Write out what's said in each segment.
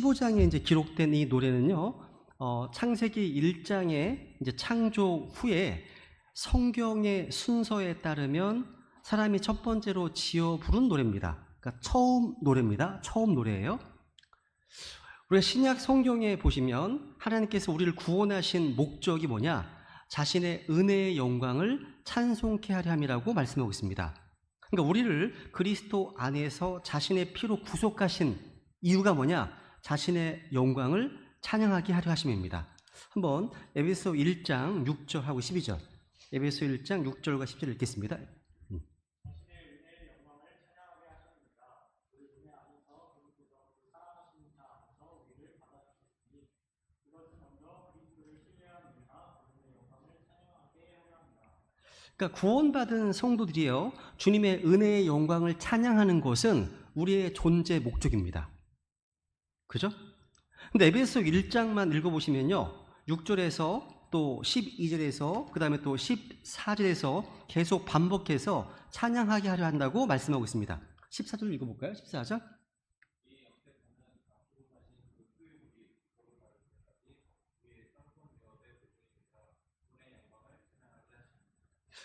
15장에 이제 기록된 이 노래는요, 창세기 1장의 이제 창조 후에 성경의 순서에 따르면 사람이 첫 번째로 지어 부른 노래입니다. 그러니까 처음 노래입니다. 처음 노래예요. 우리가 신약 성경에 보시면 하나님께서 우리를 구원하신 목적이 뭐냐? 자신의 은혜의 영광을 찬송케 하려 함이라고 말씀하고 있습니다. 그러니까 우리를 그리스도 안에서 자신의 피로 구속하신 이유가 뭐냐? 자신의 영광을 찬양하게 하려 하심입니다. 한번 에베소 1장 6절하고 12절, 에베소 1장 6절과 10절 읽겠습니다. 그러니까 구원받은 성도들이요, 주님의 은혜의 영광을 찬양하는 것은 우리의 존재 목적입니다. 그죠? 근데 에베소 1장만 읽어보시면요, 6절에서 또 12절에서 그 다음에 또 14절에서 계속 반복해서 찬양하게 하려 한다고 말씀하고 있습니다. 14절 읽어볼까요? 14절.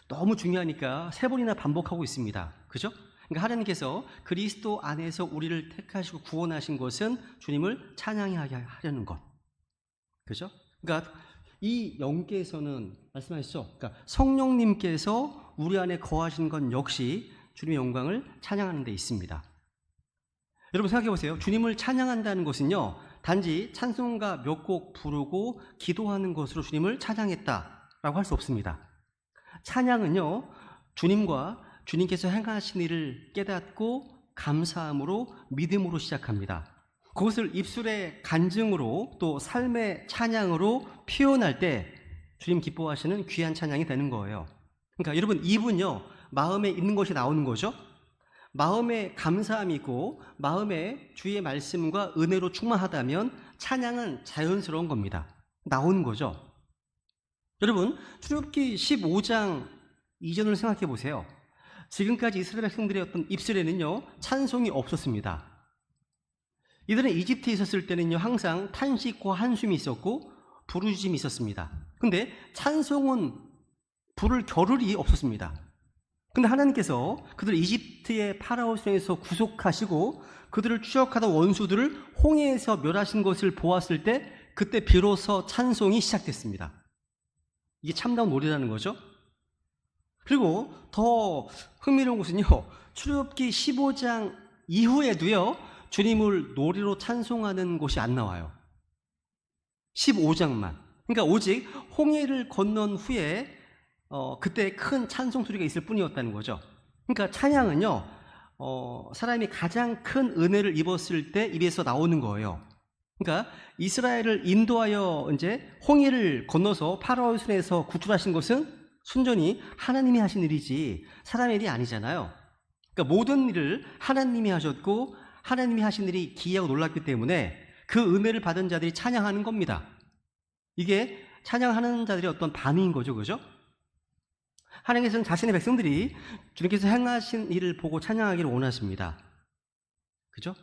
너무 중요하니까 세 번이나 반복하고 있습니다. 그죠? 그러니까 하나님께서 그리스도 안에서 우리를 택하시고 구원하신 것은 주님을 찬양하게 하려는 것. 그죠? 그러니까 이 영계에서는 말씀하셨죠. 그러니까 성령님께서 우리 안에 거하신 건 역시 주님의 영광을 찬양하는 데 있습니다. 여러분 생각해 보세요. 주님을 찬양한다는 것은요, 단지 찬송가 몇 곡 부르고 기도하는 것으로 주님을 찬양했다라고 할 수 없습니다. 찬양은요, 주님과 주님께서 행하신 일을 깨닫고 감사함으로 믿음으로 시작합니다. 그것을 입술의 간증으로 또 삶의 찬양으로 표현할 때 주님 기뻐하시는 귀한 찬양이 되는 거예요. 그러니까 여러분, 입은요, 마음에 있는 것이 나오는 거죠. 마음에 감사함이 있고 마음에 주의 말씀과 은혜로 충만하다면 찬양은 자연스러운 겁니다. 나오는 거죠. 여러분, 출애굽기 15장 이전을 생각해 보세요. 지금까지 이스라엘 백성들의 어떤 입술에는요, 찬송이 없었습니다. 이들은 이집트에 있었을 때는요, 항상 탄식과 한숨이 있었고 부르짖음이 있었습니다. 근데 찬송은 부를 겨를이 없었습니다. 근데 하나님께서 그들을 이집트의 파라오 손에서 구속하시고 그들을 추적하던 원수들을 홍해에서 멸하신 것을 보았을 때 그때 비로소 찬송이 시작됐습니다. 이게 참다운 노래라는 거죠. 그리고 더 흥미로운 것은요, 출애굽기 15장 이후에도요, 주님을 노래로 찬송하는 곳이 안 나와요. 15장만. 그러니까 오직 홍해를 건넌 후에 그때 큰 찬송 소리가 있을 뿐이었다는 거죠. 그러니까 찬양은요, 사람이 가장 큰 은혜를 입었을 때 입에서 나오는 거예요. 그러니까 이스라엘을 인도하여 이제 홍해를 건너서 파라오의 손에서 구출하신 것은 순전히 하나님이 하신 일이지 사람의 일이 아니잖아요. 그러니까 모든 일을 하나님이 하셨고 하나님이 하신 일이 기이하고 놀랍기 때문에 그 은혜를 받은 자들이 찬양하는 겁니다. 이게 찬양하는 자들의 어떤 반응인 거죠. 그죠? 하나님께서는 자신의 백성들이 주님께서 행하신 일을 보고 찬양하기를 원하십니다. 그죠?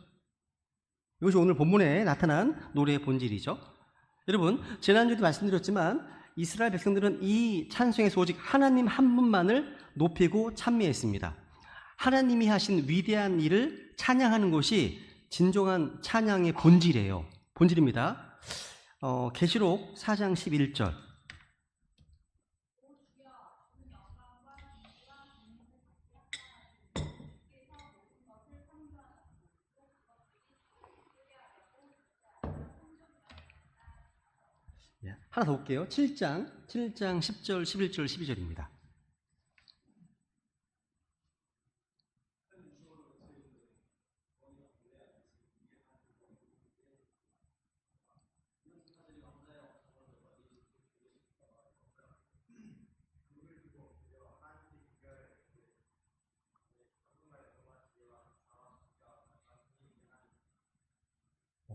이것이 오늘 본문에 나타난 노래의 본질이죠. 여러분, 지난주에도 말씀드렸지만 이스라엘 백성들은 이 찬송에서 오직 하나님 한 분만을 높이고 찬미했습니다. 하나님이 하신 위대한 일을 찬양하는 것이 진정한 찬양의 본질이에요. 본질입니다. 계시록 4장 11절. 하나 더 볼게요. 7장 10절, 11절, 12절입니다.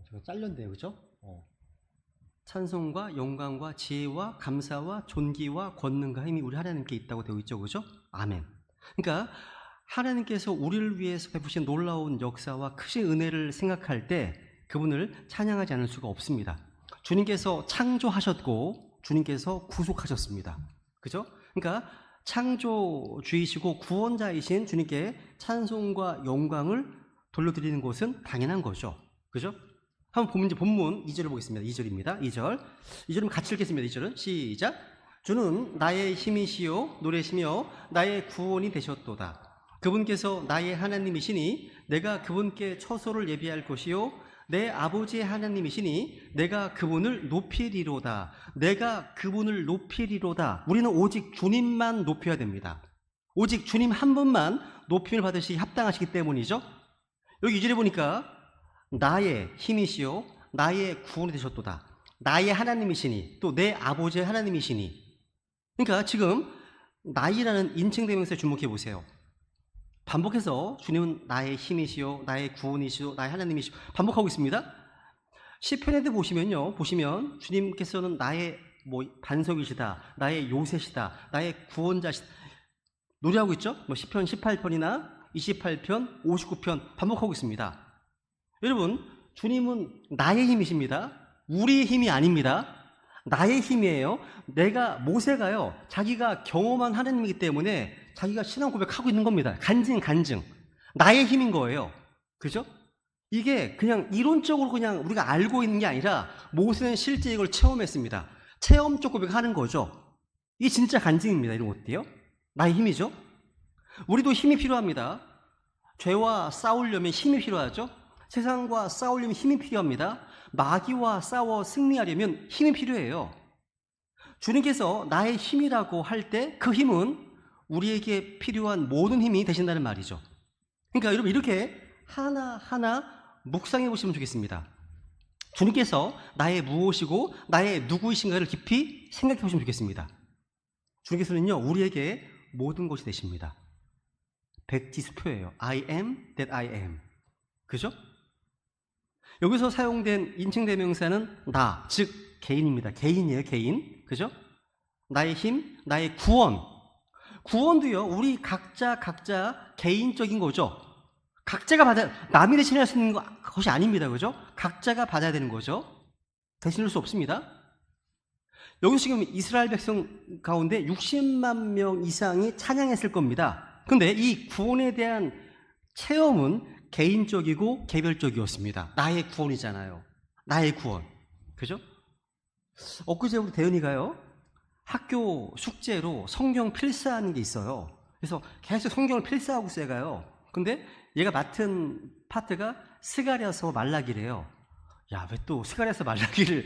제가 잘렸네요. 그죠? 찬송과 영광과 지혜와 감사와 존귀와 권능과 힘이 우리 하나님께 있다고 되어 있죠. 그죠? 아멘. 그러니까 하나님께서 우리를 위해서 베푸신 놀라운 역사와 크신 은혜를 생각할 때 그분을 찬양하지 않을 수가 없습니다. 주님께서 창조하셨고 주님께서 구속하셨습니다. 그죠? 그러니까 창조주이시고 구원자이신 주님께 찬송과 영광을 돌려드리는 것은 당연한 거죠. 그죠? 한번 본문 2절을 보겠습니다. 2절입니다. 2절은 같이 읽겠습니다. 2절은 시작. 주는 나의 힘이시요 노래시며 나의 구원이 되셨도다. 그분께서 나의 하나님이시니 내가 그분께 처소를 예비할 것이요 내 아버지의 하나님이시니 내가 그분을 높이리로다. 내가 그분을 높이리로다. 우리는 오직 주님만 높여야 됩니다. 오직 주님 한 분만 높임을 받으시기 합당하시기 때문이죠. 여기 2절에 보니까 나의 힘이시요 나의 구원이 되셨도다. 나의 하나님이시니 또 내 아버지의 하나님이시니. 그러니까 지금 나이라는 인칭대명사에 주목해 보세요. 반복해서 주님은 나의 힘이시요 나의 구원이시요 나의 하나님이시요 반복하고 있습니다. 시편에도 보시면 주님께서는 나의 반석이시다, 나의 요새시다, 나의 구원자시다 노래하고 있죠. 시편 18편이나 28편, 59편 반복하고 있습니다. 여러분, 주님은 나의 힘이십니다. 우리의 힘이 아닙니다. 나의 힘이에요. 모세가요, 자기가 경험한 하나님이기 때문에 자기가 신앙 고백하고 있는 겁니다. 간증. 나의 힘인 거예요. 그죠? 이게 그냥 이론적으로 그냥 우리가 알고 있는 게 아니라 모세는 실제 이걸 체험했습니다. 체험적 고백하는 거죠. 이게 진짜 간증입니다. 이런 것들이요. 나의 힘이죠. 우리도 힘이 필요합니다. 죄와 싸우려면 힘이 필요하죠. 세상과 싸우려면 힘이 필요합니다. 마귀와 싸워 승리하려면 힘이 필요해요. 주님께서 나의 힘이라고 할 때 그 힘은 우리에게 필요한 모든 힘이 되신다는 말이죠. 그러니까 여러분, 이렇게 하나하나 묵상해 보시면 좋겠습니다. 주님께서 나의 무엇이고 나의 누구이신가를 깊이 생각해 보시면 좋겠습니다. 주님께서는요, 우리에게 모든 것이 되십니다. 백지수표예요. I am that I am. 그죠? 여기서 사용된 인칭대명사는 나, 즉 개인입니다. 개인이에요. 개인. 그죠? 나의 힘, 나의 구원. 구원도요, 우리 각자 개인적인 거죠. 각자가 남이 대신할 수 있는 것이 아닙니다. 그죠? 각자가 받아야 되는 거죠. 대신할 수 없습니다. 여기서 지금 이스라엘 백성 가운데 60만 명 이상이 찬양했을 겁니다. 근데 이 구원에 대한 체험은 개인적이고 개별적이었습니다. 나의 구원이잖아요. 나의 구원. 그죠? 엊그제 우리 대현이가요, 학교 숙제로 성경 필사하는 게 있어요. 그래서 계속 성경을 필사하고 있어요, 얘가요. 근데 얘가 맡은 파트가 스가랴서 말라기래요. 야, 왜 또 스가랴서 말라기를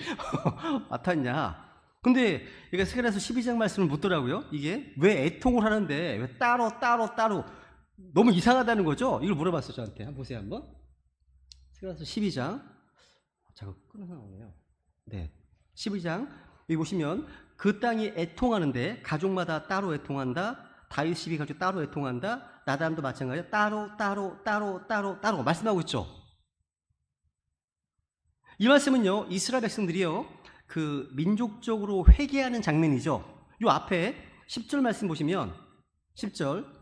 맡았냐? 근데 얘가 스가랴서 12장 말씀을 묻더라고요. 이게 왜 애통을 하는데 왜 따로 너무 이상하다는 거죠? 이걸 물어봤어요, 저한테. 한번 보세요, 한번. 스가랴서 12장. 자꾸 끊어서 나오네요. 네. 12장. 여기 보시면 그 땅이 애통하는데 가족마다 따로 애통한다. 다윗 12가족 따로 애통한다. 나담도 마찬가지야. 따로 말씀하고 있죠. 이 말씀은요, 이스라엘 백성들이요, 그 민족적으로 회개하는 장면이죠. 요 앞에 10절 말씀 보시면 10절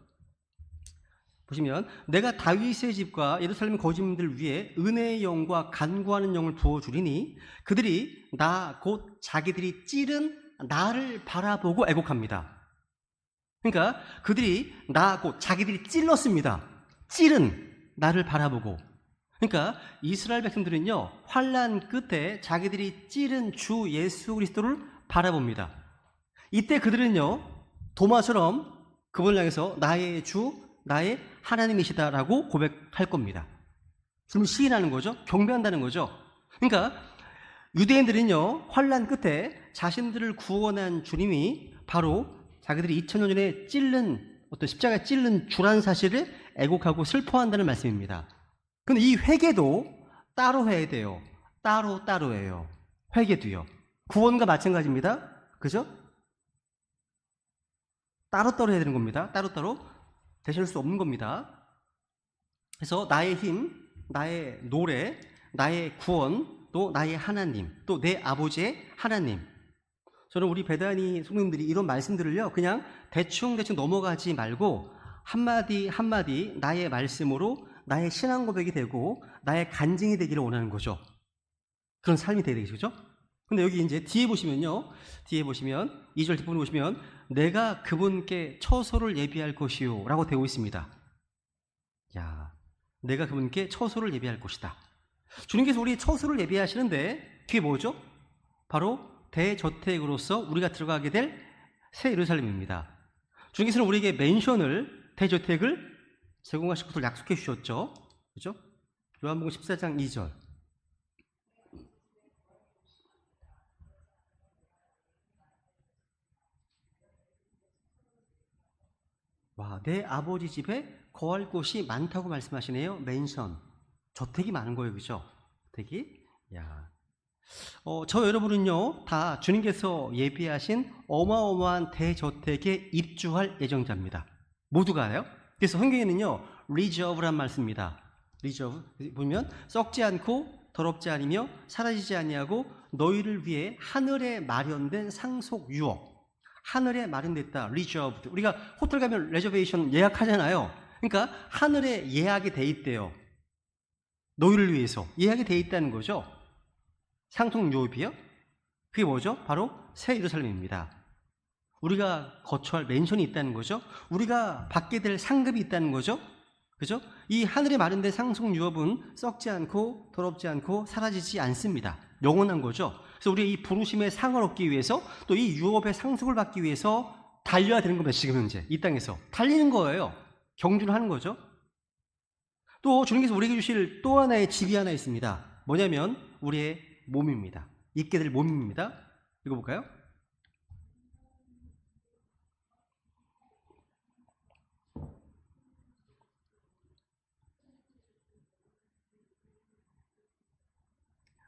보시면 내가 다윗의 집과 예루살렘 거주민들 위해 은혜의 영과 간구하는 영을 부어주리니 그들이 나 곧 자기들이 찌른 나를 바라보고 애곡합니다. 그러니까 그들이 나 곧 자기들이 찔렀습니다. 찌른 나를 바라보고. 그러니까 이스라엘 백성들은요, 환난 끝에 자기들이 찌른 주 예수 그리스도를 바라봅니다. 이때 그들은요, 도마처럼 그분을 향해서 나의 주, 나의 하나님이시다라고 고백할 겁니다. 그러면 시인하는 거죠. 경배한다는 거죠. 그러니까 유대인들은요, 환난 끝에 자신들을 구원한 주님이 바로 자기들이 2000년 전에 어떤 십자가에 찔른 주란 사실을 애곡하고 슬퍼한다는 말씀입니다. 근데 이 회개도 따로 해야 돼요. 따로예요. 회개도요. 구원과 마찬가지입니다. 그죠? 따로따로 해야 되는 겁니다. 따로따로 대신할 수 없는 겁니다. 그래서 나의 힘, 나의 노래, 나의 구원, 또 나의 하나님, 또 내 아버지의 하나님. 저는 우리 배단이 성도님들이 이런 말씀들을요, 그냥 대충 넘어가지 말고 한마디 한마디 나의 말씀으로 나의 신앙 고백이 되고 나의 간증이 되기를 원하는 거죠. 그런 삶이 돼야 되겠죠. 그죠? 근데 여기 이제 뒤에 보시면요. 뒤에 보시면 2절 뒷부분에 보시면 내가 그분께 처소를 예비할 것이요 라고 되어 있습니다. 야, 내가 그분께 처소를 예비할 것이다. 주님께서 우리 처소를 예비하시는데 그게 뭐죠? 바로 대저택으로서 우리가 들어가게 될 새 예루살렘입니다. 주님께서는 우리에게 맨션을, 대저택을 제공하실 것을 약속해 주셨죠. 그죠? 요한복음 14장 2절. 와, 내 아버지 집에 거할 곳이 많다고 말씀하시네요. 맨션. 저택이 많은 거예요. 그죠? 저택이. 야. 저 여러분은요, 다 주님께서 예비하신 어마어마한 대저택에 입주할 예정자입니다. 모두가요. 그래서 성경에는요, reserve란 말 씁니다. reserve. 보면, 썩지 않고 더럽지 아니며 사라지지 아니하고 너희를 위해 하늘에 마련된 상속 유업. 하늘에 마련됐다. reserved. 우리가 호텔 가면 레저베이션 예약하잖아요. 그러니까 하늘에 예약이 돼 있대요. 너희를 위해서 예약이 돼 있다는 거죠. 상속 유업이요? 그게 뭐죠? 바로 새 예루살렘입니다. 우리가 거처할 맨션이 있다는 거죠. 우리가 받게 될 상급이 있다는 거죠. 그죠? 이 하늘에 마련된 상속 유업은 썩지 않고 더럽지 않고 사라지지 않습니다. 영원한 거죠. 그래서 우리의 이 부르심의 상을 얻기 위해서 또 이 유업의 상속을 받기 위해서 달려야 되는 겁니다. 지금 현재 이 땅에서 달리는 거예요. 경주를 하는 거죠. 또 주님께서 우리에게 주실 또 하나의 집이 하나 있습니다. 뭐냐면 우리의 몸입니다. 있게 될 몸입니다. 읽어볼까요?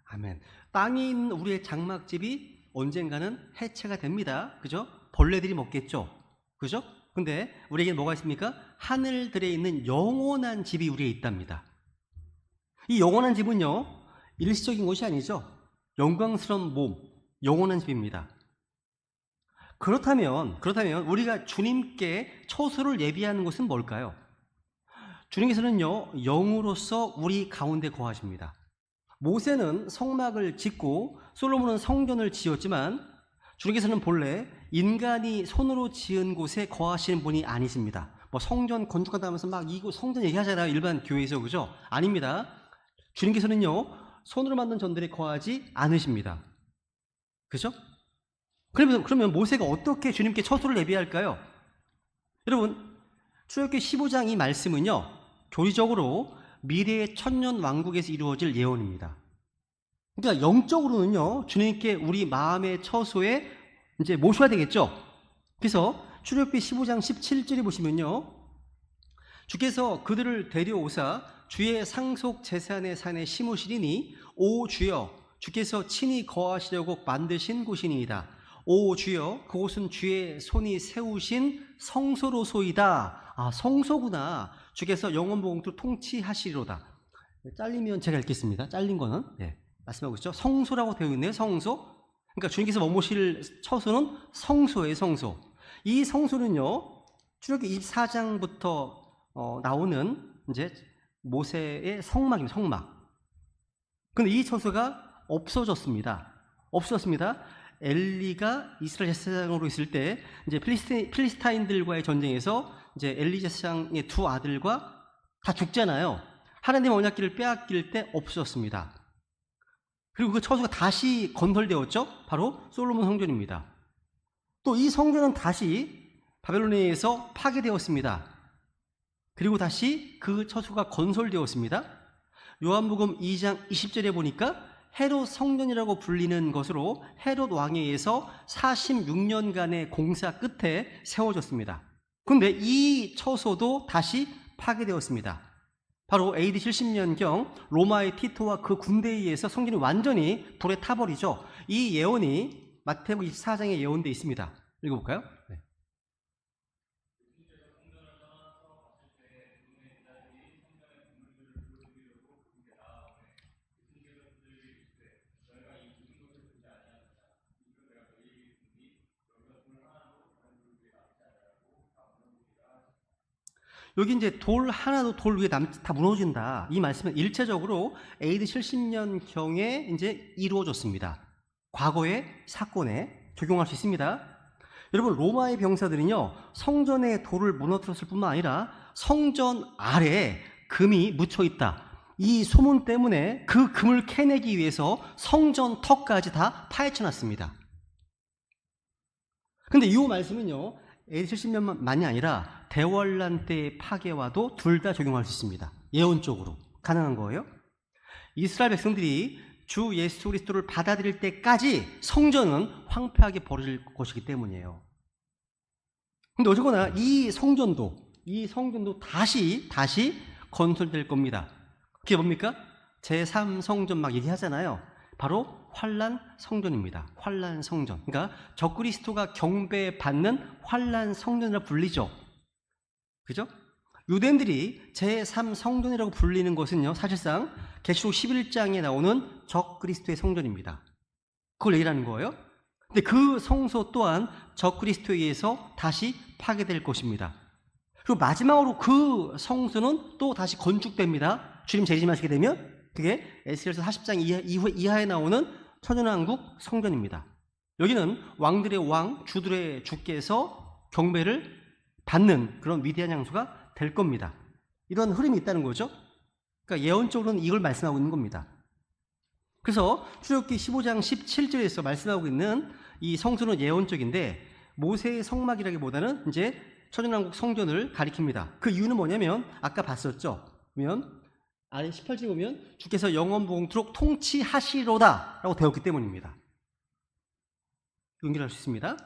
아멘. 땅에 있는 우리의 장막집이 언젠가는 해체가 됩니다. 그죠? 벌레들이 먹겠죠. 그죠? 근데 우리에게 뭐가 있습니까? 하늘들에 있는 영원한 집이 우리에 있답니다. 이 영원한 집은요, 일시적인 것이 아니죠. 영광스러운 몸, 영원한 집입니다. 그렇다면 우리가 주님께 처소를 예비하는 것은 뭘까요? 주님께서는요, 영으로서 우리 가운데 거하십니다. 모세는 성막을 짓고 솔로몬은 성전을 지었지만 주님께서는 본래 인간이 손으로 지은 곳에 거하시는 분이 아니십니다. 뭐 성전 건축한다 하면서 막 이거 성전 얘기하잖아요. 일반 교회에서. 그죠? 아닙니다. 주님께서는요, 손으로 만든 전들에 거하지 않으십니다. 그죠? 그러면 모세가 어떻게 주님께 처소를 예비할까요? 여러분, 출애굽기 15장 이 말씀은요, 교리적으로 미래의 천년 왕국에서 이루어질 예언입니다. 그러니까 영적으로는요, 주님께 우리 마음의 처소에 이제 모셔야 되겠죠. 그래서 출애굽기 15장 17절에 보시면요, 주께서 그들을 데려오사 주의 상속 제산의 산에 심으시리니 오 주여 주께서 친히 거하시려고 만드신 곳이니이다. 오 주여 그곳은 주의 손이 세우신 성소로소이다. 아, 성소구나. 주께서 영원 보응도 통치하시리로다. 잘리면 제가 읽겠습니다. 잘린 거는 말씀하고 있죠. 성소라고 되어 있네요. 성소. 그러니까 주님께서 머무실 처소는 성소예요. 성소. 이 성소는요, 출애굽기 24장부터 나오는 이제 모세의 성막입니다. 성막. 근데 이 처소가 없어졌습니다. 없어졌습니다. 엘리가 이스라엘 제사장으로 있을 때 이제 필리스타인들과의 전쟁에서 이제 엘리 제사장의 두 아들과 다 죽잖아요. 하나님 언약궤를 빼앗길 때 없어졌습니다. 그리고 그 처소가 다시 건설되었죠. 바로 솔로몬 성전입니다. 또 이 성전은 다시 바벨로니아에서 파괴되었습니다. 그리고 다시 그 처소가 건설되었습니다. 요한복음 2장 20절에 보니까 헤롯 성전이라고 불리는 것으로 헤롯 왕에 의해서 46년간의 공사 끝에 세워졌습니다. 그런데 이 처소도 다시 파괴되었습니다. 바로 AD 70년경 로마의 티토와 그 군대에 의해서 성전이 완전히 불에 타버리죠. 이 예언이 마태복음 24장에 예언되어 있습니다. 읽어볼까요? 네. 여기 이제 돌 하나도 돌 위에 다 무너진다. 이 말씀은 일체적으로 AD 70년경에 이제 이루어졌습니다. 과거의 사건에 적용할 수 있습니다. 여러분, 로마의 병사들은요, 성전에 돌을 무너뜨렸을 뿐만 아니라 성전 아래에 금이 묻혀 있다. 이 소문 때문에 그 금을 캐내기 위해서 성전 턱까지 다 파헤쳐놨습니다. 근데 이 말씀은요, AD 70년만이 아니라 대환란 때의 파괴와도 둘 다 적용할 수 있습니다. 예언적으로 가능한 거예요. 이스라엘 백성들이 주 예수 그리스도를 받아들일 때까지 성전은 황폐하게 버려질 것이기 때문이에요. 근데 어쨌거나 이 성전도 다시 건설될 겁니다. 그게 뭡니까? 제3성전 막 얘기하잖아요. 바로 환란 성전입니다. 환란 성전. 그러니까 적그리스도가 경배받는 환란 성전이라 불리죠. 그죠? 유대인들이 제3성전이라고 불리는 것은요, 사실상 계시록 11장에 나오는 적그리스도의 성전입니다. 그걸 얘기하는 거예요. 근데 그 성소 또한 적그리스도에 의해서 다시 파괴될 것입니다. 그리고 마지막으로 그 성소는 또 다시 건축됩니다. 주님 재림하시게 되면 그게 에스겔서 40장 이하에 나오는 천연왕국 성전입니다. 여기는 왕들의 왕, 주들의 주께서 경배를 받는 그런 위대한 장소가 될 겁니다. 이런 흐름이 있다는 거죠. 그러니까 예언적으로는 이걸 말씀하고 있는 겁니다. 그래서 출애굽기 15장 17절에서 말씀하고 있는 이 성소는 예언적인데 모세의 성막이라기보다는 이제 천연왕국 성전을 가리킵니다. 그 이유는 뭐냐면 아까 봤었죠. 보면 아래 18절 보면 주께서 영원무궁토록 통치하시로다 라고 되었기 때문입니다. 연결할 수 있습니다.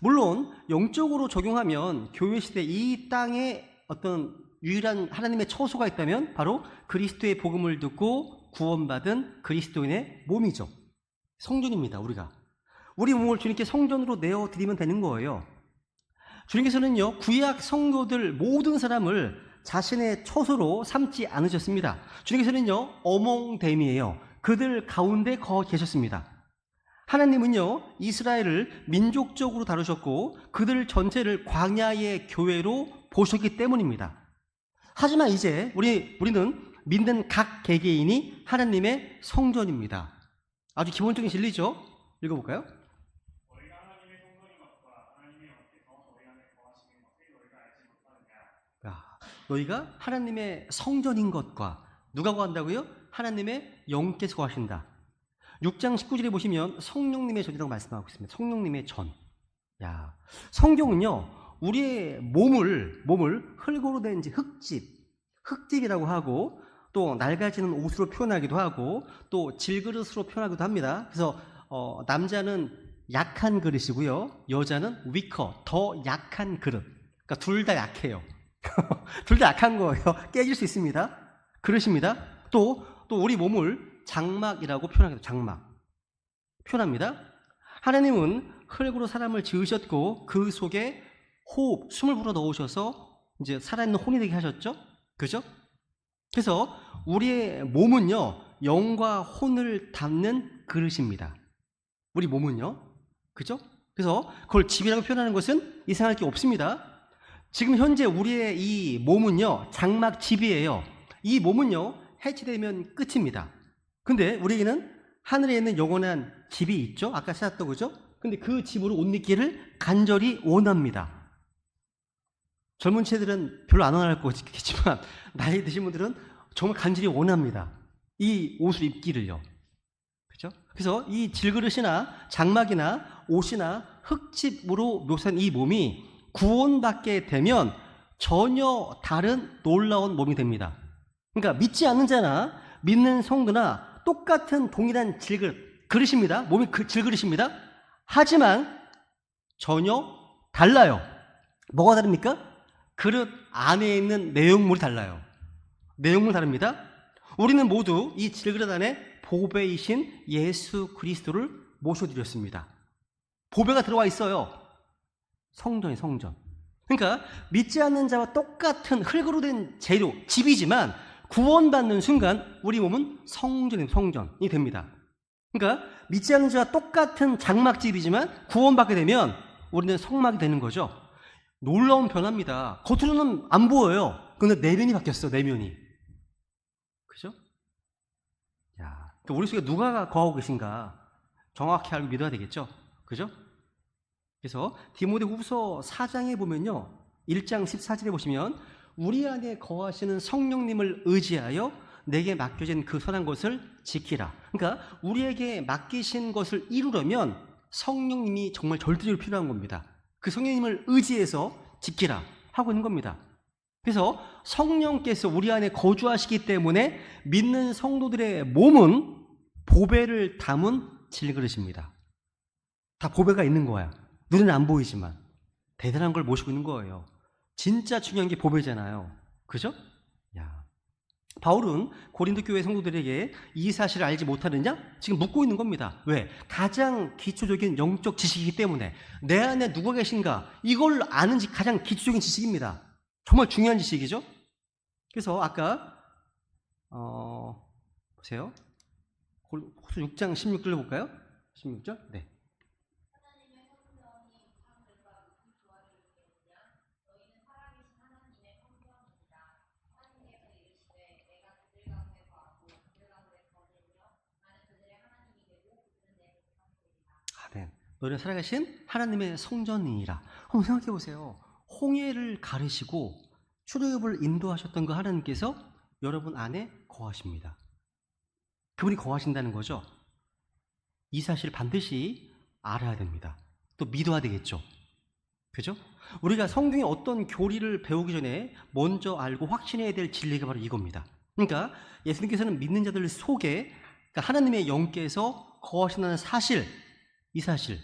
물론 영적으로 적용하면 교회 시대 이 땅에 어떤 유일한 하나님의 처소가 있다면 바로 그리스도의 복음을 듣고 구원받은 그리스도인의 몸이죠. 성전입니다. 우리 몸을 주님께 성전으로 내어드리면 되는 거예요. 주님께서는요, 구약 성도들 모든 사람을 자신의 처소로 삼지 않으셨습니다. 주님께서는요, 어몽댐이에요. 그들 가운데 거기 계셨습니다. 하나님은요, 이스라엘을 민족적으로 다루셨고 그들 전체를 광야의 교회로 보셨기 때문입니다. 하지만 이제 우리는 믿는 각 개개인이 하나님의 성전입니다. 아주 기본적인 진리죠. 읽어볼까요? 너희가 하나님의 성전인 것과 누가 거한다고요? 하나님의 영께서 거하신다. 6장 19절에 보시면 성령님의 전이라고 말씀하고 있습니다. 성령님의 전. 성경은요, 우리의 몸을 흙으로 된 흙집이라고 하고 또 낡아지는 옷으로 표현하기도 하고 또 질그릇으로 표현하기도 합니다. 그래서 남자는 약한 그릇이고요, 여자는 위커, 더 약한 그릇. 그러니까 둘 다 약해요. 둘 다 약한 거예요. 깨질 수 있습니다. 그릇입니다. 또 우리 몸을 장막이라고 표현합니다. 하나님은 흙으로 사람을 지으셨고 그 속에 호흡, 숨을 불어 넣으셔서 이제 살아있는 혼이 되게 하셨죠. 그죠? 그래서 우리의 몸은요, 영과 혼을 담는 그릇입니다. 우리 몸은요. 그죠? 그래서 그걸 집이라고 표현하는 것은 이상할 게 없습니다. 지금 현재 우리의 이 몸은요, 장막 집이에요. 이 몸은요, 해체되면 끝입니다. 근데 우리에게는 하늘에 있는 영원한 집이 있죠. 아까 찾았던 거죠. 근데 그 집으로 옷 입기를 간절히 원합니다. 젊은 채들은 별로 안 원할 거겠지만 나이 드신 분들은 정말 간절히 원합니다. 이 옷을 입기를요. 그죠? 그래서 이 질그릇이나 장막이나 옷이나 흙집으로 묘사한 이 몸이 구원받게 되면 전혀 다른 놀라운 몸이 됩니다. 그러니까 믿지 않는 자나 믿는 성도나 똑같은 동일한 그릇입니다. 몸이 질그릇입니다. 하지만 전혀 달라요. 뭐가 다릅니까? 그릇 안에 있는 내용물이 달라요. 내용물 다릅니다. 우리는 모두 이 질그릇 안에 보배이신 예수 그리스도를 모셔드렸습니다. 보배가 들어와 있어요. 성전이 성전. 그러니까 믿지 않는 자와 똑같은 흙으로 된 재료, 집이지만 구원받는 순간 우리 몸은 성전이 됩니다. 그러니까 믿지 않는 자와 똑같은 장막집이지만 구원받게 되면 우리는 성막이 되는 거죠. 놀라운 변화입니다. 겉으로는 안 보여요. 근데 내면이 바뀌었어, 내면이. 그죠? 야, 그러니까 우리 속에 누가 거하고 계신가 정확히 알고 믿어야 되겠죠? 그죠? 그래서 디모데후서 4장에 보면요, 1장 14절에 보시면 우리 안에 거하시는 성령님을 의지하여 내게 맡겨진 그 선한 것을 지키라. 그러니까 우리에게 맡기신 것을 이루려면 성령님이 정말 절대적으로 필요한 겁니다. 그 성령님을 의지해서 지키라 하고 있는 겁니다. 그래서 성령께서 우리 안에 거주하시기 때문에 믿는 성도들의 몸은 보배를 담은 질그릇입니다. 다 보배가 있는 거야. 눈에는 안 보이지만 대단한 걸 모시고 있는 거예요. 진짜 중요한 게 보배잖아요. 그죠? 야. 바울은 고린도 교회 성도들에게 이 사실을 알지 못하느냐? 지금 묻고 있는 겁니다. 왜? 가장 기초적인 영적 지식이기 때문에 내 안에 누가 계신가? 이걸 아는 지 가장 기초적인 지식입니다. 정말 중요한 지식이죠? 그래서 아까 보세요. 호수 6장 16절로 볼까요? 16절? 네. 아멘. 너희는 살아가신 하나님의 성전이니라. 한번 생각해 보세요. 홍해를 가르시고 출애굽을 인도하셨던 그 하나님께서 여러분 안에 거하십니다. 그분이 거하신다는 거죠. 이 사실을 반드시 알아야 됩니다. 또 믿어야 되겠죠. 그죠? 우리가 성경의 어떤 교리를 배우기 전에 먼저 알고 확신해야 될 진리가 바로 이겁니다. 그러니까 예수님께서는 믿는 자들 속에 그러니까 하나님의 영께서 거하신다는 사실, 이 사실.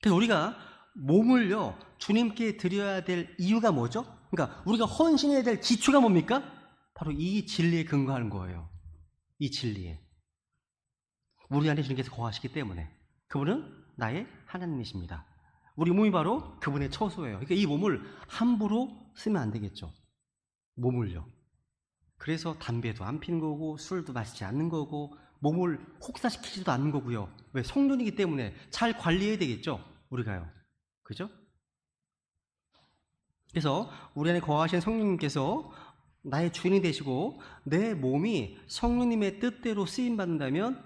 그래서 우리가 몸을요 주님께 드려야 될 이유가 뭐죠? 그러니까 우리가 헌신해야 될 기초가 뭡니까? 바로 이 진리에 근거하는 거예요. 이 진리에. 우리 안에 주님께서 거하시기 때문에 그분은 나의 하나님이십니다. 우리 몸이 바로 그분의 처소예요. 그러니까 이 몸을 함부로 쓰면 안 되겠죠. 몸을요. 그래서 담배도 안 피는 거고 술도 마시지 않는 거고 몸을 혹사시키지도 않는 거고요. 왜? 성전이기 때문에 잘 관리해야 되겠죠. 우리가요. 그죠? 그래서 우리 안에 거하신 성령님께서 나의 주인이 되시고 내 몸이 성령님의 뜻대로 쓰임받는다면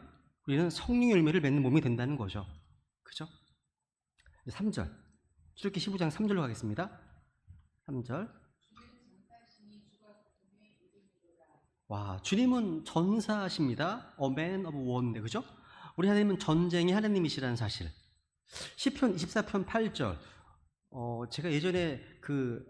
우리는 성령의 열매를 맺는 몸이 된다는 거죠. 그죠? 3절. 출애굽기 15장 3절로 가겠습니다. 3절. 와, 주님은 전사하십니다. A man of war인데, 그죠? 우리 하나님은 전쟁의 하나님이시라는 사실. 시편 24편 8절. 제가 예전에 그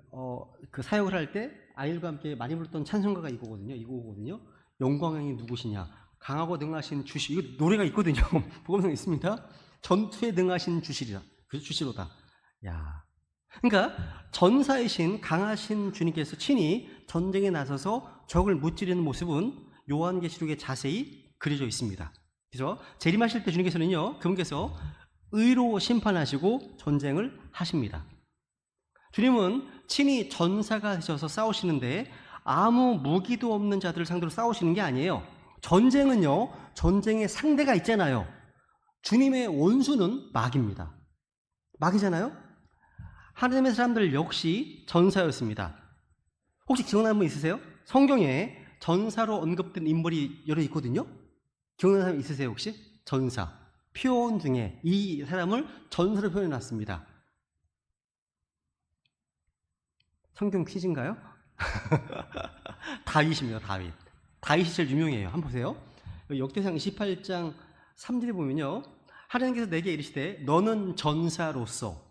사역을 할 때 아이들과 함께 많이 불렀던 찬송가가 이거거든요. 영광이 누구시냐? 강하고 능하신 주시. 이거 노래가 있거든요. 복음성에 있습니다. 전투에 능하신 주시리라. 그 주시로다. 야. 그러니까 전사이신 강하신 주님께서 친히 전쟁에 나서서 적을 무찌르는 모습은 요한계시록에 자세히 그려져 있습니다. 그래서 재림하실 때 주님께서는요, 그분께서 의로 심판하시고 전쟁을 하십니다. 주님은 친히 전사가 되셔서 싸우시는데 아무 무기도 없는 자들을 상대로 싸우시는 게 아니에요. 전쟁은요, 전쟁의 상대가 있잖아요. 주님의 원수는 마귀입니다. 마귀잖아요? 하나님의 사람들 역시 전사였습니다. 혹시 기억나는 분 있으세요? 성경에 전사로 언급된 인물이 여러 있거든요. 기억나는 사람 있으세요 혹시? 전사. 표현 중에 이 사람을 전사로 표현해놨습니다. 성경 퀴즈인가요? 다윗입니다. 다윗. 다윗이 제일 유명해요. 한번 보세요. 역대상 28장 3절에 보면요, 하나님께서 내게 이르시되 너는 전사로서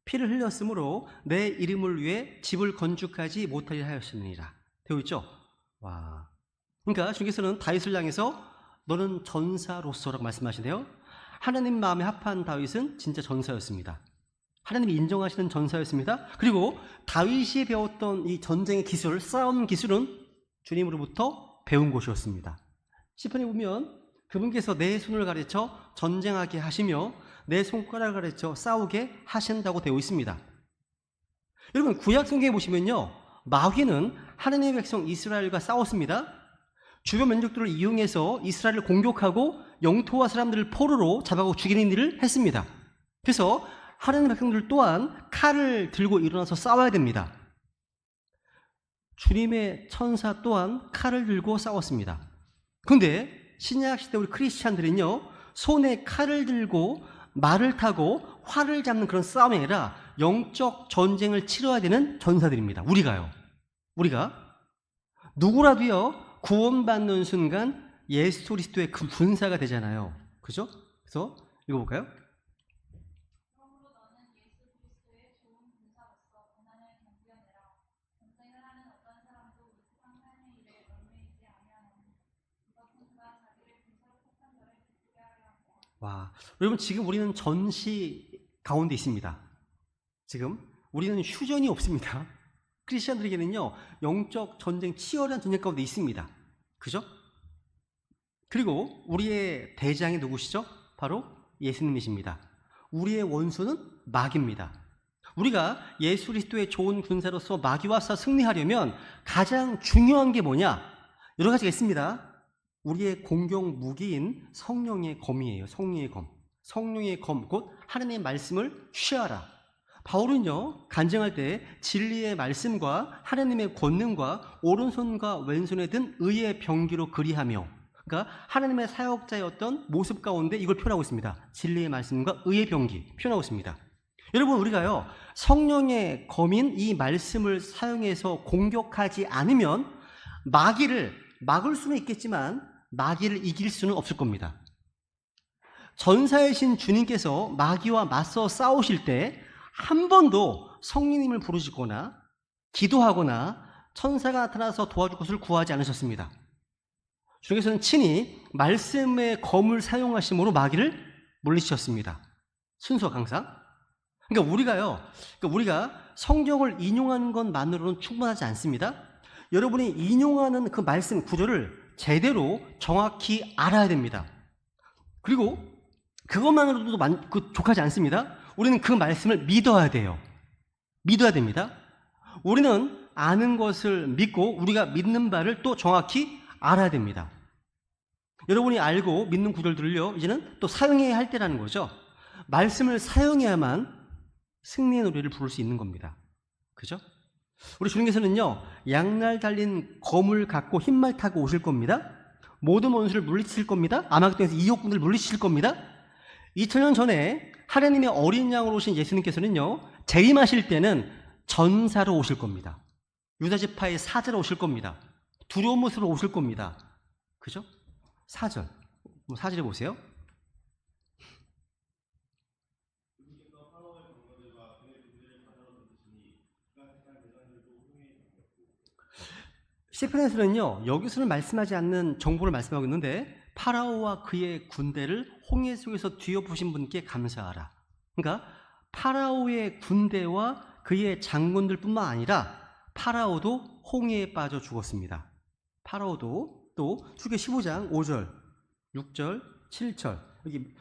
피를 흘렸으므로 내 이름을 위해 집을 건축하지 못하게 하였으니라 되어 있죠. 와. 그러니까 주님께서는 다윗을 향해서 너는 전사로서라고 말씀하시네요. 하나님 마음에 합한 다윗은 진짜 전사였습니다. 하나님이 인정하시는 전사였습니다. 그리고 다윗이 배웠던 이 전쟁의 기술, 싸움 기술은 주님으로부터 배운 것이었습니다. 시편에 보면 그분께서 내 손을 가르쳐 전쟁하게 하시며 내 손가락을 가르쳐 싸우게 하신다고 되어 있습니다. 여러분, 구약 성경에 보시면요, 마귀는 하나님의 백성 이스라엘과 싸웠습니다. 주변 민족들을 이용해서 이스라엘을 공격하고 영토와 사람들을 포로로 잡아가고 죽이는 일을 했습니다. 그래서 하나님의 백성들 또한 칼을 들고 일어나서 싸워야 됩니다. 주님의 천사 또한 칼을 들고 싸웠습니다. 그런데 신약 시대 우리 크리스찬들은요, 손에 칼을 들고 말을 타고 활을 잡는 그런 싸움이 아니라 영적 전쟁을 치러야 되는 전사들입니다. 우리가 누구라도요, 구원받는 순간 예수 그리스도의 그 군사가 되잖아요. 그죠? 그래서 읽어볼까요? 와, 여러분 지금 우리는 전시 가운데 있습니다. 지금 우리는 휴전이 없습니다. 크리스천들에게는요, 영적 전쟁, 치열한 전쟁 가운데 있습니다. 그죠? 그리고 우리의 대장이 누구시죠? 바로 예수님이십니다. 우리의 원수는 마귀입니다. 우리가 예수 그리스도의 좋은 군사로서 마귀와 싸워 승리하려면 가장 중요한 게 뭐냐? 여러 가지가 있습니다. 우리의 공격 무기인 성령의 검이에요. 성령의 검. 성령의 검, 곧 하나님의 말씀을 취하라. 바울은요, 간증할 때 진리의 말씀과 하나님의 권능과 오른손과 왼손에 든 의의 병기로 그리하며, 그러니까 하나님의 사역자의 어떤 모습 가운데 이걸 표현하고 있습니다. 진리의 말씀과 의의 병기 표현하고 있습니다. 여러분, 우리가요, 성령의 검인 이 말씀을 사용해서 공격하지 않으면 마귀를 막을 수는 있겠지만 마귀를 이길 수는 없을 겁니다. 전사이신 주님께서 마귀와 맞서 싸우실 때 한 번도 성령님을 부르시거나 기도하거나 천사가 나타나서 도와줄 것을 구하지 않으셨습니다. 주님께서는 친히 말씀의 검을 사용하심으로 마귀를 물리치셨습니다. 순서 강사. 그러니까 우리가 성경을 인용하는 것만으로는 충분하지 않습니다. 여러분이 인용하는 그 말씀 구절을 제대로 정확히 알아야 됩니다. 그리고 그것만으로도 족하지 않습니다. 우리는 그 말씀을 믿어야 돼요. 믿어야 됩니다. 우리는 아는 것을 믿고 우리가 믿는 바를 또 정확히 알아야 됩니다. 여러분이 알고 믿는 구절들을요, 이제는 또 사용해야 할 때라는 거죠. 말씀을 사용해야만 승리의 노래를 부를 수 있는 겁니다. 그죠? 우리 주님께서는요, 양날 달린 검을 갖고 흰말 타고 오실 겁니다. 모든 원수를 물리칠 겁니다. 아마겟돈에서 이역군을 물리칠 겁니다. 2000년 전에 하나님의 어린 양으로 오신 예수님께서는요, 재림하실 때는 전사로 오실 겁니다. 유다지파의 사자로 오실 겁니다. 두려운 모습으로 오실 겁니다. 그죠? 4절. 4절에 보세요. 시편에서는요, 여기서는 말씀하지 않는 정보를 말씀하고 있는데, 파라오와 그의 군대를 홍해 속에서 뒤엎으신 분께 감사하라. 그러니까 파라오의 군대와 그의 장군들뿐만 아니라 파라오도 홍해에 빠져 죽었습니다. 파라오도 또 출애굽기 15장 5절, 6절, 7절 여기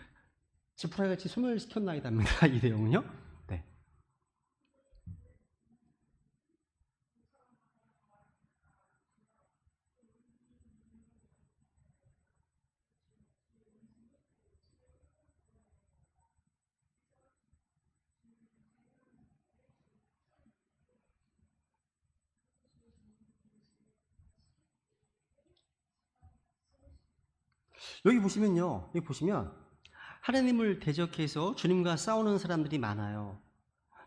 지푸라기같이 소멸시켰나이다입니다. 이 내용은요. 네. 여기 보시면 하나님을 대적해서 주님과 싸우는 사람들이 많아요.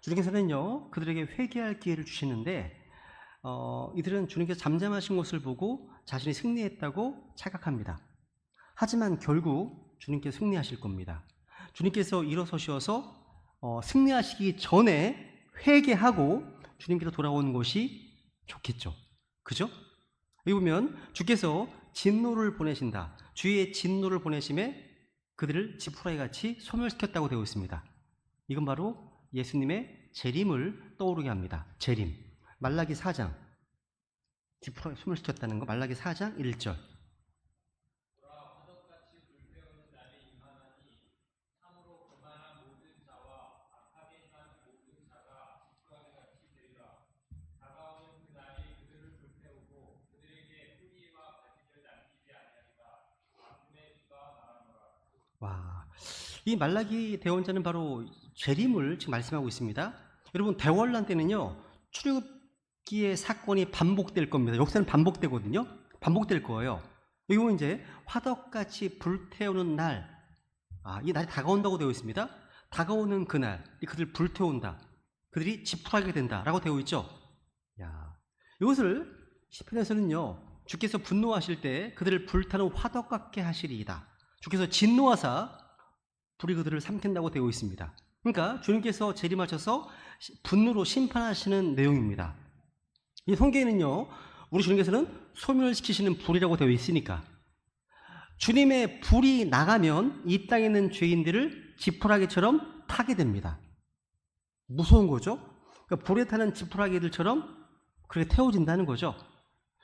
주님께서는요, 그들에게 회개할 기회를 주시는데, 이들은 주님께서 잠잠하신 것을 보고 자신이 승리했다고 착각합니다. 하지만 결국 주님께서 승리하실 겁니다. 주님께서 일어서셔서 승리하시기 전에 회개하고 주님께로 돌아오는 것이 좋겠죠. 그죠? 여기 보면 주께서 진노를 보내신다. 주의 진노를 보내심에 그들을 지푸라기 같이 소멸시켰다고 되어 있습니다. 이건 바로 예수님의 재림을 떠오르게 합니다. 재림. 말라기 4장. 지푸라기 소멸시켰다는 거 말라기 4장 1절. 와, 이 말라기 대언자는 바로 재림을 지금 말씀하고 있습니다. 여러분, 대환란 때는요, 출애굽기의 사건이 반복될 겁니다. 역사는 반복되거든요. 반복될 거예요. 이거 이제 화덕같이 불태우는 날, 이 날이 다가온다고 되어 있습니다. 다가오는 그날, 그들 불태운다. 그들이 지푸라기가 된다라고 되어 있죠. 야, 이것을 시편에서는요, 주께서 분노하실 때 그들을 불타는 화덕 같게 하시리이다. 주께서 진노하사 불이 그들을 삼킨다고 되어 있습니다. 그러니까 주님께서 재림하셔서 분노로 심판하시는 내용입니다. 이 성경에는요, 우리 주님께서는 소멸시키시는 불이라고 되어 있으니까 주님의 불이 나가면 이 땅에 있는 죄인들을 지푸라기처럼 타게 됩니다. 무서운 거죠? 그러니까 불에 타는 지푸라기들처럼 그렇게 태워진다는 거죠.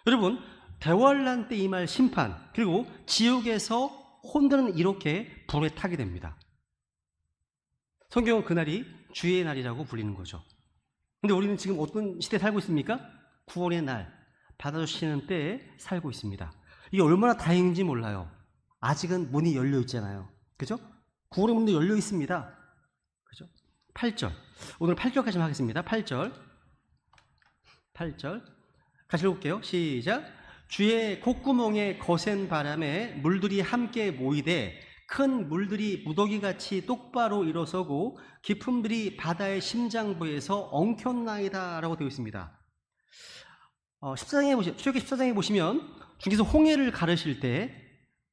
여러분, 대환란 때 임할 심판, 그리고 지옥에서 혼들은 이렇게 불에 타게 됩니다. 성경은 그날이 주의 날이라고 불리는 거죠. 근데 우리는 지금 어떤 시대에 살고 있습니까? 구원의 날, 받아주시는 때에 살고 있습니다. 이게 얼마나 다행인지 몰라요. 아직은 문이 열려 있잖아요. 그죠? 구원의 문도 열려 있습니다. 그죠? 8절. 오늘 8절까지 하겠습니다. 8절. 같이 읽을게요. 시작. 주의 콧구멍에 거센 바람에 물들이 함께 모이되 큰 물들이 무더기같이 똑바로 일어서고 깊음들이 바다의 심장부에서 엉켰나이다 라고 되어 있습니다. 14장에 14장에 보시면 주께서 홍해를 가르실 때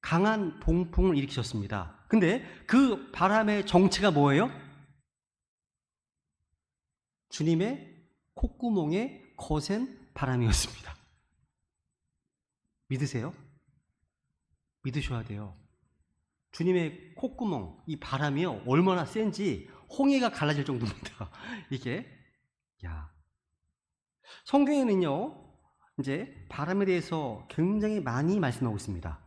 강한 동풍을 일으키셨습니다. 근데 그 바람의 정체가 뭐예요? 주님의 콧구멍에 거센 바람이었습니다. 믿으세요? 믿으셔야 돼요. 주님의 콧구멍, 이 바람이요, 얼마나 센지 홍해가 갈라질 정도입니다. 이게, 성경에는요, 이제 바람에 대해서 굉장히 많이 말씀하고 있습니다.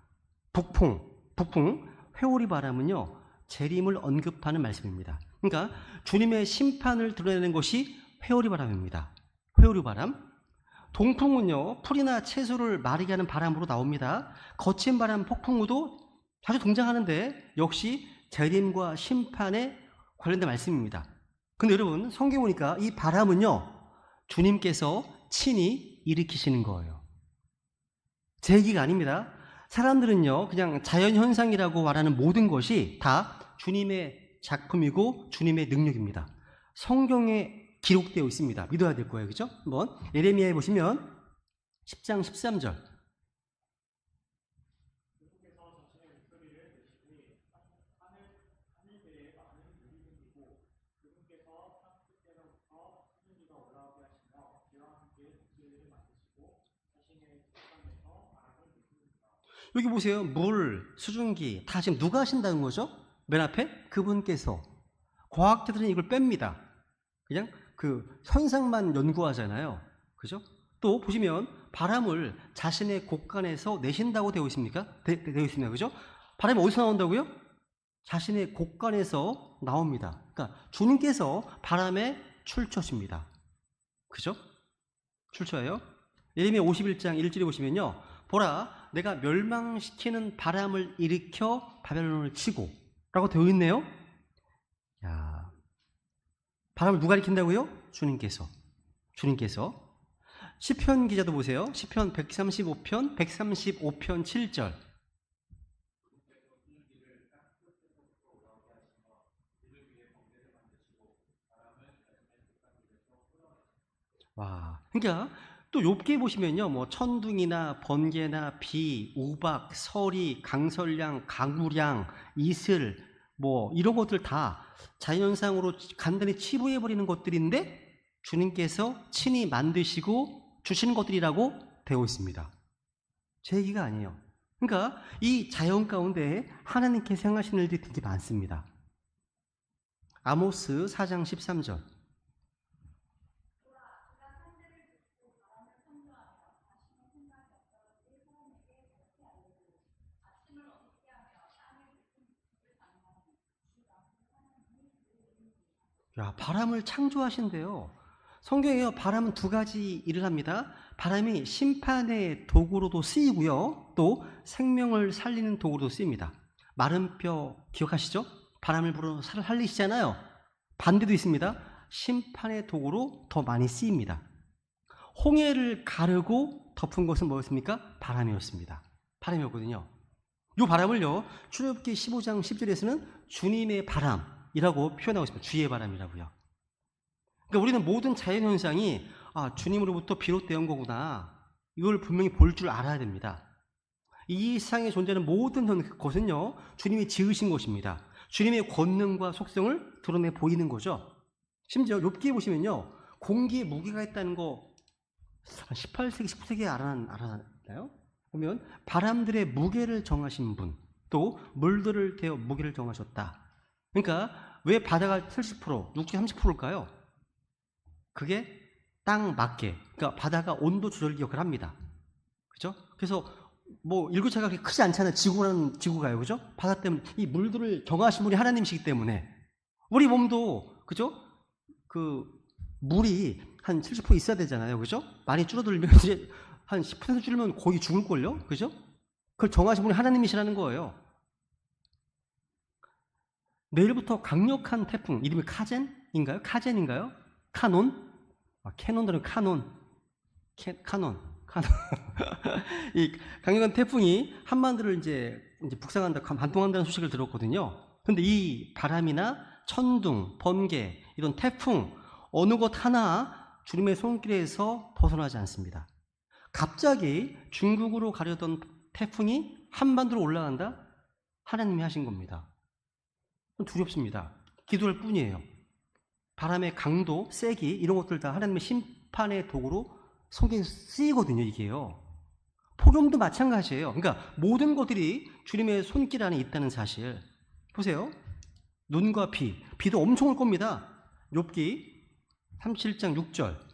북풍, 회오리 바람은요, 재림을 언급하는 말씀입니다. 그러니까 주님의 심판을 드러내는 것이 회오리 바람입니다. 회오리 바람. 동풍은요, 풀이나 채소를 마르게 하는 바람으로 나옵니다. 거친 바람, 폭풍우도 자주 등장하는데 역시 재림과 심판에 관련된 말씀입니다. 근데 여러분, 성경 보니까 이 바람은요, 주님께서 친히 일으키시는 거예요. 제 얘기가 아닙니다. 사람들은요, 그냥 자연현상이라고 말하는 모든 것이 다 주님의 작품이고 주님의 능력입니다. 성경에 기록되어 있습니다. 믿어야 될 거예요. 그죠? 한번 예레미야에 보시면 10장 13절. 여기 보세요. 물, 수증기 다 지금 누가 하신다는 거죠? 맨 앞에 그분께서. 과학자들은 이걸 뺍니다. 그냥 그 현상만 연구하잖아요. 그죠? 또 보시면 바람을 자신의 곳간에서 내신다고 되어 있습니까? 되어 있습니다. 그죠? 바람이 어디서 나온다고요? 자신의 곳간에서 나옵니다. 그러니까 주님께서 바람에 출처십니다. 그죠? 출처예요. 예레미야 51장 1절에 보시면요, 보라, 내가 멸망시키는 바람을 일으켜 바벨론을 치고 라고 되어 있네요. 야, 바람을 누가 일으킨다고요? 주님께서. 시편 기자도 보세요. 시편 135편 7절. 와, 그러니까 또 욥기에 보시면요, 뭐 천둥이나 번개나 비, 우박, 서리, 강설량, 강우량, 이슬, 뭐 이런 것들 다 자연현상으로 간단히 치부해 버리는 것들인데 주님께서 친히 만드시고 주시는 것들이라고 되어 있습니다. 제 얘기가 아니에요. 그러니까 이 자연 가운데 하나님께서 행하시는 일들이 되게 많습니다. 아모스 4장 13절. 야, 바람을 창조하신대요. 성경에요, 바람은 두 가지 일을 합니다. 바람이 심판의 도구로도 쓰이고요, 또 생명을 살리는 도구로도 쓰입니다. 마른 뼈 기억하시죠? 바람을 불어 살리시잖아요. 반대도 있습니다. 심판의 도구로 더 많이 쓰입니다. 홍해를 가르고 덮은 것은 뭐였습니까? 바람이었습니다. 바람이었거든요. 이 바람을요, 출애굽기 15장 10절에서는 주님의 바람이라고 표현하고 있습니다. 주의 바람이라고요. 그러니까 우리는 모든 자연현상이 주님으로부터 비롯된 거구나, 이걸 분명히 볼 줄 알아야 됩니다. 이 세상에 존재하는 모든 것은요, 주님이 지으신 것입니다. 주님의 권능과 속성을 드러내 보이는 거죠. 심지어 욥기에 보시면요, 공기에 무게가 있다는 거 18세기, 19세기에 알았나요? 보면 바람들의 무게를 정하신 분, 또 물들을 대어 무게를 정하셨다. 그러니까 왜 바다가 70%, 육지 30%일까요? 그게 땅 맞게, 그러니까 바다가 온도 조절 기억을 합니다. 그죠? 그래서 뭐 일교차가 그렇게 크지 않잖아요. 지구가요. 그죠? 바다 때문에 이 물들을 정하신 분이 하나님이시기 때문에 우리 몸도, 그죠? 그 물이 한 70% 있어야 되잖아요. 그죠? 많이 줄어들면 이제 한 10% 줄면 거의 죽을걸요? 그죠? 그걸 정하신 분이 하나님이시라는 거예요. 내일부터 강력한 태풍, 이름이 카젠인가요? 카젠인가요? 카논? 캐논들은 카논. 이 강력한 태풍이 한반도를 이제 북상한다, 반동한다는 소식을 들었거든요. 근데 이 바람이나 천둥, 번개, 이런 태풍, 어느 것 하나 주님의 손길에서 벗어나지 않습니다. 갑자기 중국으로 가려던 태풍이 한반도로 올라간다? 하나님이 하신 겁니다. 두렵습니다. 기도할 뿐이에요. 바람의 강도, 세기, 이런 것들 다 하나님의 심판의 도구로 성경에 쓰이거든요, 이게요. 폭염도 마찬가지예요. 그러니까 모든 것들이 주님의 손길 안에 있다는 사실. 보세요. 눈과 비도 엄청 올 겁니다. 욥기 37장 6절.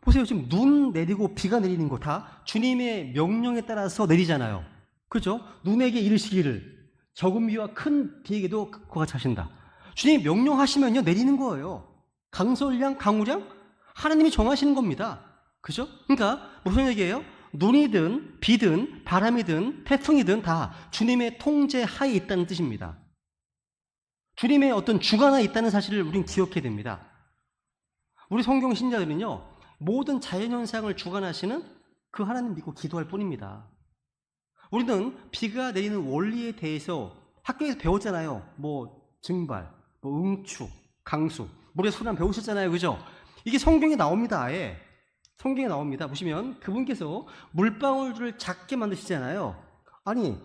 보세요. 지금 눈 내리고 비가 내리는 거 다 주님의 명령에 따라서 내리잖아요. 그죠? 눈에게 이르시기를 적은 비와 큰 비에게도 그와 같이 하신다. 주님이 명령하시면요, 내리는 거예요. 강설량, 강우량, 하나님이 정하시는 겁니다. 그죠? 그러니까 무슨 얘기예요? 눈이든 비든 바람이든 태풍이든 다 주님의 통제 하에 있다는 뜻입니다. 주님의 어떤 주관하에 있다는 사실을 우리는 기억해야 됩니다. 우리 성경 신자들은요, 모든 자연현상을 주관하시는 그 하나님 믿고 기도할 뿐입니다. 우리는 비가 내리는 원리에 대해서 학교에서 배웠잖아요. 뭐 증발, 뭐 응축, 강수, 물의 순환 배우셨잖아요. 그죠? 이게 성경에 나옵니다. 아예 성경에 나옵니다. 보시면 그분께서 물방울들을 작게 만드시잖아요. 아니,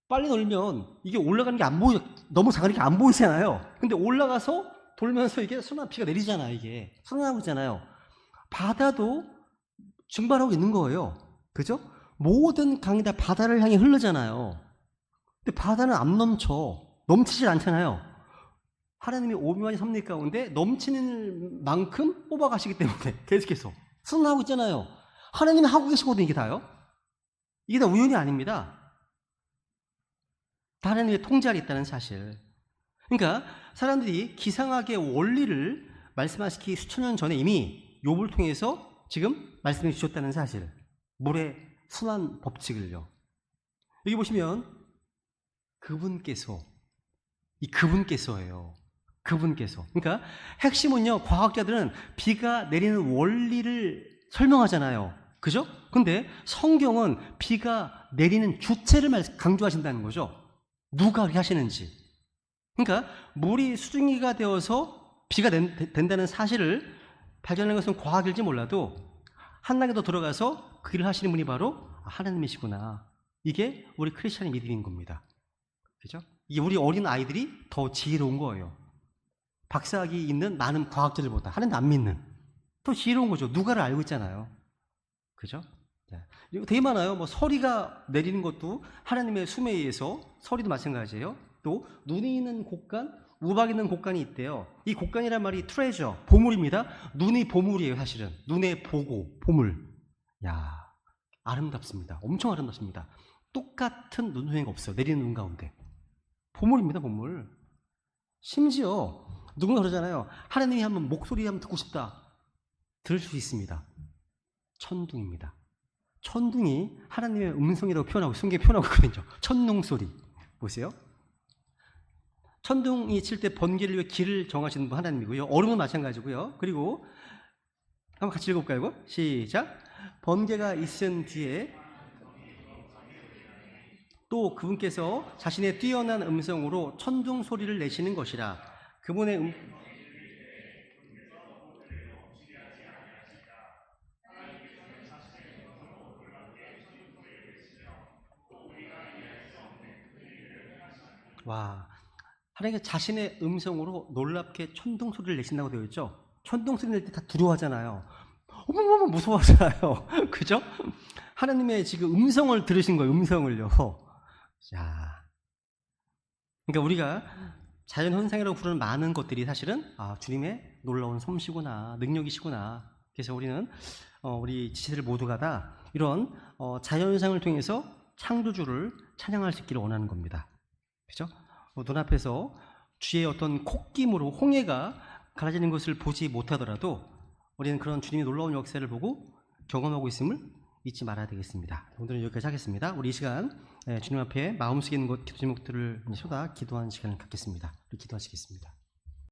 빨리 놀면 이게 올라가는 게 안 보여, 너무 작으니까 안 보이잖아요. 근데 올라가서 돌면서 이게 순환 비가 내리잖아요. 이게 순환하고 있잖아요. 바다도 증발하고 있는 거예요. 그죠? 모든 강이 다 바다를 향해 흐르잖아요. 근데 바다는 안 넘치질 않잖아요. 하나님이 오묘한 섭리 가운데 넘치는 만큼 뽑아가시기 때문에 계속해서 순환하고 있잖아요. 하나님이 하고 계시거든요. 이게 다요. 이게 다 우연이 아닙니다. 다 하나님의 통제 아래 있다는 사실. 그러니까 사람들이 기상학의 원리를 말씀하시기 수천 년 전에 이미 욥을 통해서 지금 말씀해 주셨다는 사실. 물의 순환 법칙을요. 여기 보시면 그분께서예요. 그분께서. 그러니까 핵심은요, 과학자들은 비가 내리는 원리를 설명하잖아요. 그죠? 근데 성경은 비가 내리는 주체를 강조하신다는 거죠. 누가 그렇게 하시는지. 그러니까 물이 수증기가 되어서 비가 된다는 사실을 발견하는 것은 과학일지 몰라도 한 단계 더 들어가서 그 일을 하시는 분이 바로 하나님이시구나. 이게 우리 크리스찬의 믿음인 겁니다. 그죠? 이게 우리 어린 아이들이 더 지혜로운 거예요. 박사학위 있는 많은 과학자들보다 하나님 안 믿는 더 지혜로운 거죠. 누가를 알고 있잖아요. 그죠? 이거 되게 많아요. 뭐 서리가 내리는 것도 하나님의 숨에 의해서, 서리도 마찬가지예요. 또 눈이 있는 곳간, 우박 있는 곳간이 있대요. 이 곳간이란 말이 트레저, 보물입니다. 눈이 보물이에요, 사실은. 눈에 보고, 보물. 야, 아름답습니다. 엄청 아름답습니다. 똑같은 눈송이가 없어요. 내리는 눈 가운데. 보물입니다, 보물. 심지어 누군가 그러잖아요. 하나님이 한번 목소리 한번 듣고 싶다. 들을 수 있습니다. 천둥입니다. 천둥이 하나님의 음성이라고 표현하고 성경에 표현하고 있거든요. 천둥 소리 보세요. 천둥이 칠 때 번개를 위해 길을 정하시는 분 하나님이고요. 얼음은 마찬가지고요. 그리고 한번 같이 읽어볼까요? 이거? 시작. 번개가 있은 뒤에 또 그분께서 자신의 뛰어난 음성으로 천둥 소리를 내시는 것이라. 그분의 와, 하나님께 자신의 음성으로 놀랍게 천둥 소리를 내신다고 되어 있죠. 천둥 소리 낼 때 다 두려워하잖아요. 어머머머 무서워하잖아요. 그죠? 하나님의 지금 음성을 들으신 거예요. 음성을요. 자, 그러니까 우리가 자연 현상이라고 부르는 많은 것들이 사실은 주님의 놀라운 솜씨구나, 능력이시구나. 그래서 우리는 우리 지체들 모두가 다 이런 자연 현상을 통해서 창조주를 찬양할 수 있기를 원하는 겁니다. 그죠? 눈앞에서 주의 어떤 콧김으로 홍해가 갈라지는 것을 보지 못하더라도 우리는 그런 주님의 놀라운 역사를 보고 경험하고 있음을 잊지 말아야 되겠습니다. 오늘은 여기까지 하겠습니다. 우리 이 시간 주님 앞에 마음속에 있는 것 기도 제목들을 쏟아 기도하는 시간을 갖겠습니다. 우리 기도하시겠습니다.